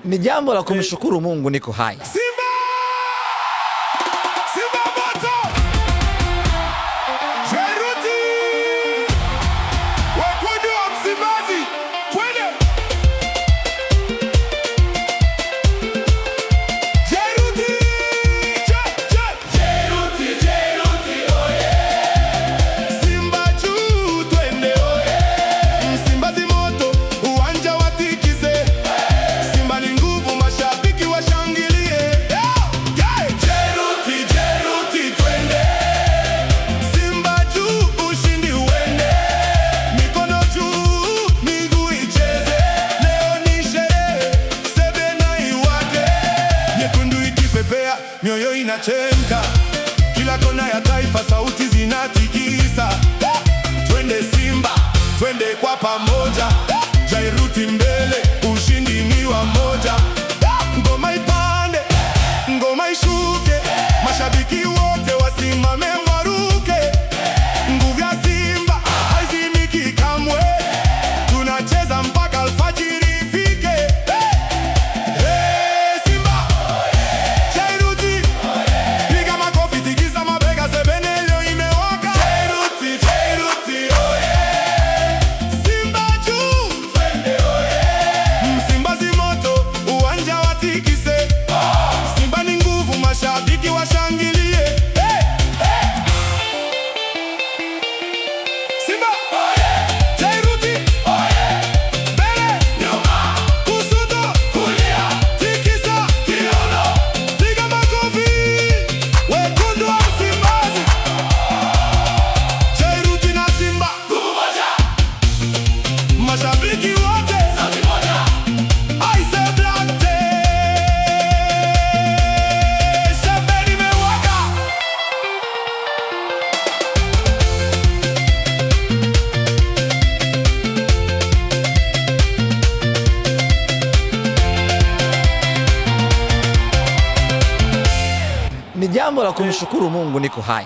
Ni jambo la kumshukuru Mungu niko hai. Simba! Simba moto! Jeruti! Wekundu wa Msimbazi! Twende! Jeruti! Jeruti oye! Simba juu twende oye! Msimbazi moto, uwanja watikise. Simba ni nguvu, mashabiki washangilie. Jeruti twende. Simba juu, ushindi uende. Mikono juu, miguu icheze. Leo ni sherehe, sebe na iwake. Nyekundu ikipepea, mioyo inachemka. Kila kona ya taifa sauti zinatikisa. Twende Simba, twende kwa pamoja. Jeruti mbele, ushindi ni wa moja. Ngoma ipande, ngoma ishuke, mashabiki wote wasimame waruke. Nguvu ya Simba haizimiki kamwe, tunacheza mpaka alfajiri ifike. Simba! Jeruti! Piga makofi, tikisa mabega, sebene leo imewaka. Jeruti oye! Simba juu! Msimbazi moto, uwanja watikise. Simba ni nguvu, mashabiki washangilie. Simba! Jeruti! Mbele! Kushoto! Tikisa! Piga makofi! Wekundu wa Msimbazi! Jeruti na Simba! Mashabiki wote! I say black day, sebeni imewaka. Ni jambo la kumshukuru Mungu niko hai.